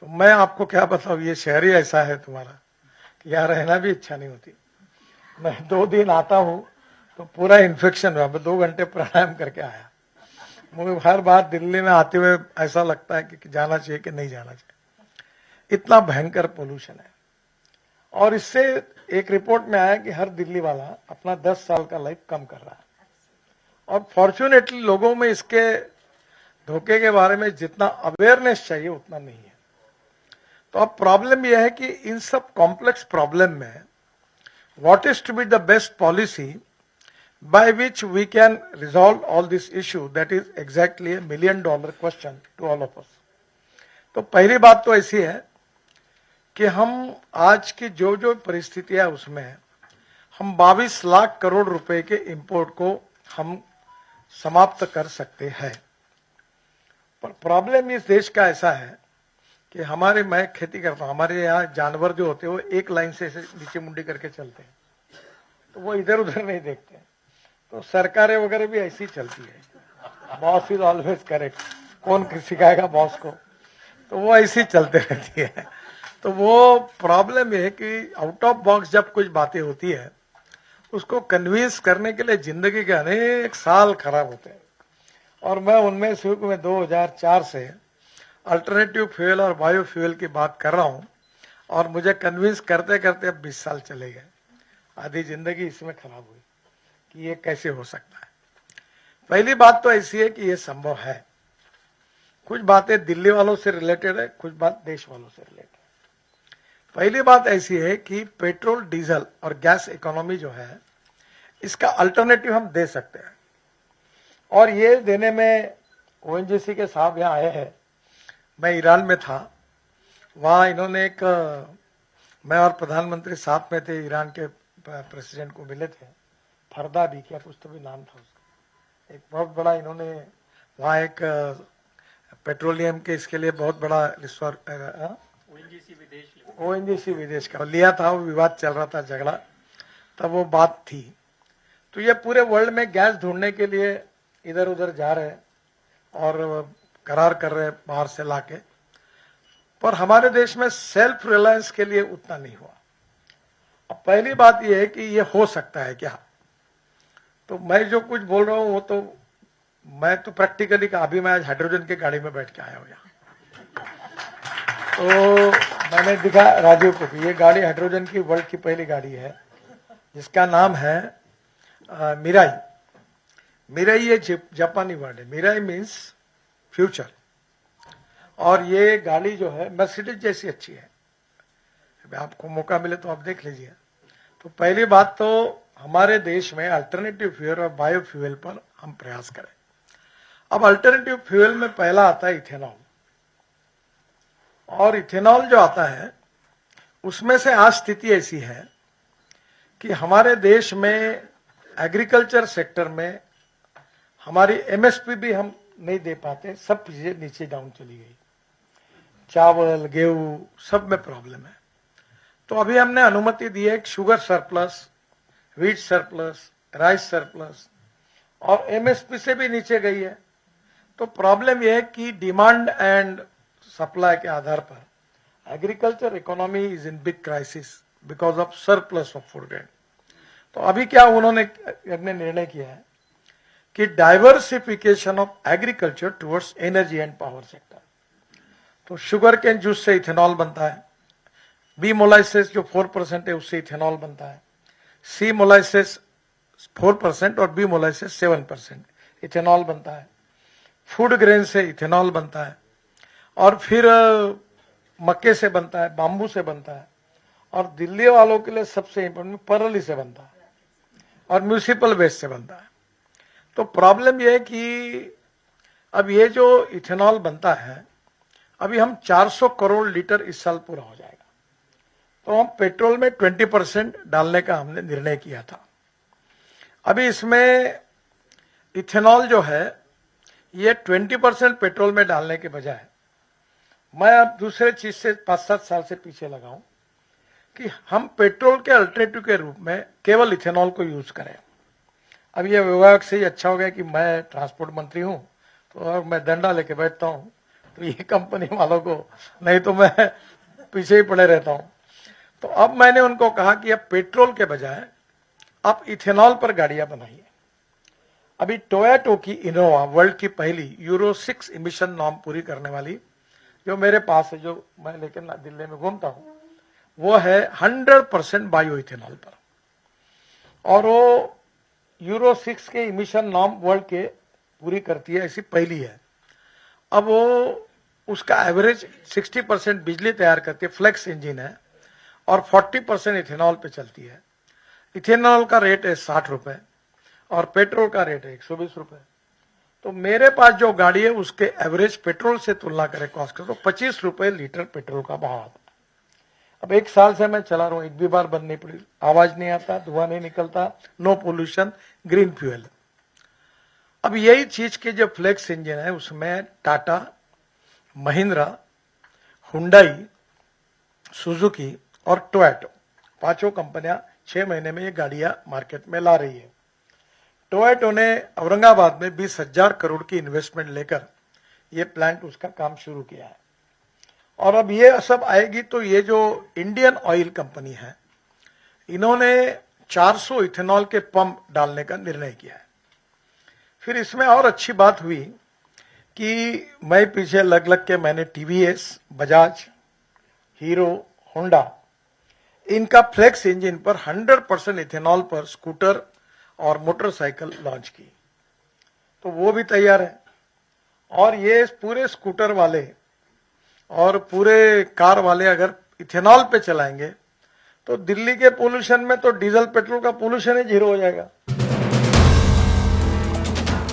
तो मैं आपको क्या बताऊं, ये शहर ही ऐसा है तुम्हारा कि यहाँ रहना भी इच्छा नहीं होती। मैं 2 दिन आता हूँ तो पूरा इन्फेक्शन हुआ। मैं 2 घंटे प्राणायाम करके आया। मुझे हर बार दिल्ली में आते हुए ऐसा लगता है कि जाना चाहिए कि नहीं जाना चाहिए, इतना भयंकर पोल्यूशन है। और इससे एक रिपोर्ट में आया कि हर दिल्ली वाला अपना 10 साल का लाइफ कम कर रहा है। और फॉर्चुनेटली लोगों में इसके धोखे के बारे में जितना अवेयरनेस चाहिए उतना नहीं है। तो अब प्रॉब्लम यह है कि इन सब कॉम्प्लेक्स प्रॉब्लम में what is to be the best policy by which we can resolve all this issue, that is exactly $1 million question to all of us. तो पहली बात तो ऐसी है कि हम आज की जो जो परिस्थितियां उसमें हम 22 लाख करोड़ रुपए के इंपोर्ट को हम समाप्त कर सकते हैं। पर प्रॉब्लम इस देश का ऐसा है कि मैं खेती करता हूं, हमारे यहाँ जानवर जो होते हैं वो एक लाइन से नीचे मुंडी करके चलते हैं, तो वो इधर उधर नहीं देखते हैं। तो सरकारें वगैरह भी ऐसी चलती है, बॉस इज ऑलवेज करेक्ट, कौन सिखाएगा बॉस को, तो वो ऐसी चलते रहती है। तो वो प्रॉब्लम ये है कि आउट ऑफ बॉक्स जब कुछ बातें होती है उसको कन्विंस करने के लिए जिंदगी के अनेक साल खराब होते हैं। और मैं उनमें शुरू में 2004 से अल्टरनेटिव फ्यूल और बायोफ्यूल की बात कर रहा हूं, और मुझे कन्विंस करते करते अब 20 साल चले गए। आधी जिंदगी इसमें खराब हुई कि ये कैसे हो सकता है। पहली बात तो ऐसी है कि ये संभव है। कुछ बातें दिल्ली वालों से रिलेटेड है, कुछ बात देश वालों से रिलेटेड है। पहली बात ऐसी है कि पेट्रोल, डीजल और गैस इकोनॉमी जो है इसका अल्टरनेटिव हम दे सकते हैं, और ये देने में ओएनजीसी के साहब यहाँ आए हैं। मैं ईरान में था, वहां इन्होंने मैं और प्रधानमंत्री साथ में थे, ईरान के प्रेसिडेंट को मिले थे, फरदा भी क्या कुछ तो भी नाम था उसका। एक बहुत बड़ा इन्होंने वहाँ एक पेट्रोलियम के इसके लिए बहुत बड़ा ओएनजीसी विदेश का लिया था। वो विवाद चल रहा था, झगड़ा, तब वो बात थी। तो ये पूरे वर्ल्ड में गैस ढूंढने के लिए इधर उधर जा रहे और करार कर रहे बाहर से लाके, पर हमारे देश में सेल्फ रिलायंस के लिए उतना नहीं हुआ। अब पहली बात यह है कि ये हो सकता है क्या। तो मैं जो कुछ बोल रहा हूं वो तो मैं तो प्रैक्टिकली कहा, अभी मैं आज हाइड्रोजन की गाड़ी में बैठ के आया हूं यहाँ। तो मैंने दिखा राजीव को कि ये गाड़ी हाइड्रोजन की वर्ल्ड की पहली गाड़ी है, जिसका नाम है मिराई। मिराई ये जापानी वर्ड है, मिराई मीन्स फ्यूचर। और ये गाड़ी जो है मर्सिडीज जैसी अच्छी है। आपको मौका मिले तो आप देख लीजिए। तो पहली बात तो हमारे देश में अल्टरनेटिव फ्यूल और बायोफ्यूल पर हम प्रयास करें। अब अल्टरनेटिव फ्यूल में पहला आता है इथेनॉल, और इथेनॉल जो आता है उसमें से आज स्थिति ऐसी है कि हमारे देश में एग्रीकल्चर सेक्टर में हमारी एमएसपी भी हम नहीं दे पाते, सब चीजें नीचे डाउन चली गई। चावल, गेहूं सब में प्रॉब्लम है। तो अभी हमने अनुमति दी है sugar surplus, wheat surplus, rice surplus, और एमएसपी से भी नीचे गई है। तो प्रॉब्लम यह है कि डिमांड एंड सप्लाई के आधार पर agriculture economy is in big crisis because of surplus of food grain. तो अभी क्या उन्होंने निर्णय किया है कि diversification of agriculture towards energy and power sector. तो शुगर केन जूस से इथेनॉल बनता है, बी मोलाइसिस जो 4% है उससे इथेनॉल बनता है, सी मोलाइसिस 4% और बी मोलाइसिस 7% इथेनॉल बनता है। फूड ग्रेन से इथेनॉल बनता है, और फिर मक्के से बनता है, बांबू से बनता है, और दिल्ली वालों के लिए सबसे इंपॉर्टेंट परली से बनता है, और म्यूनिसिपल वेस्ट से बनता है। तो प्रॉब्लम यह है कि अब ये जो इथेनॉल बनता है, अभी हम 400 करोड़ लीटर इस साल पूरा हो जाएगा। तो हम पेट्रोल में 20% डालने का हमने निर्णय किया था। अभी इसमें इथेनॉल जो है ये 20% पेट्रोल में डालने के बजाय मैं अब दूसरे चीज से 5-7 साल से पीछे लगाऊं कि हम पेट्रोल के अल्टरनेटिव के रूप में केवल इथेनॉल को यूज करें। अब ये विभाग से ही अच्छा हो गया कि मैं ट्रांसपोर्ट मंत्री हूं, तो और मैं डंडा लेके बैठता हूं, तो ये कंपनी वालों को, नहीं तो मैं पीछे ही पड़े रहता हूं। तो अब मैंने उनको कहा कि अब पेट्रोल के बजाय आप इथेनॉल पर गाड़ियां बनाइए। अभी टोयोटो की इनोवा वर्ल्ड की पहली यूरो 6 इमिशन नॉर्म पूरी करने वाली, जो मेरे पास है, जो मैं लेकिन दिल्ली में घूमता हूं, वो है 100% बायो इथेनॉल पर, और वो यूरो 6 के इमिशन नॉर्म वर्ल्ड के पूरी करती है, ऐसी पहली है। अब वो उसका एवरेज 60% बिजली तैयार करती है, फ्लेक्स इंजन है, और 40% इथेनॉल पे चलती है। इथेनॉल का रेट है 60 रुपए और पेट्रोल का रेट है 120 रुपए। तो मेरे पास जो गाड़ी है उसके एवरेज पेट्रोल से तुलना करें कॉस्ट का, तो 25 रुपए लीटर पेट्रोल का भाव आता है। अब 1 साल से मैं चला रहा हूं, एक भी बार बंद नहीं पड़ी, आवाज नहीं आता, धुआं नहीं निकलता, नो पोल्यूशन, ग्रीन फ्यूल। अब यही चीज के जो फ्लेक्स इंजन है उसमें टाटा, महिंद्रा, हुंडई, सुजुकी और टोयोटो, 5 कंपनियां 6 महीने में ये गाड़ियां मार्केट में ला रही है। टोयोटो ने औरंगाबाद में 20,000 करोड़ की इन्वेस्टमेंट लेकर ये प्लांट, उसका काम शुरू किया है। और अब ये सब आएगी तो ये जो इंडियन ऑयल कंपनी है, इन्होंने 400 इथेनॉल के पंप डालने का निर्णय किया है। फिर इसमें और अच्छी बात हुई कि मैं पीछे लग लग के मैंने टीवीएस, बजाज, हीरो, होंडा, इनका फ्लेक्स इंजन पर 100% इथेनॉल पर स्कूटर और मोटरसाइकिल लॉन्च की, तो वो भी तैयार है। और ये पूरे स्कूटर वाले और पूरे कार वाले अगर इथेनॉल पे चलाएंगे तो दिल्ली के पोल्यूशन में तो डीजल पेट्रोल का पोल्यूशन ही 0 हो जाएगा।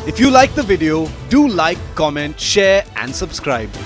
If you like the video, do like, comment, share and subscribe.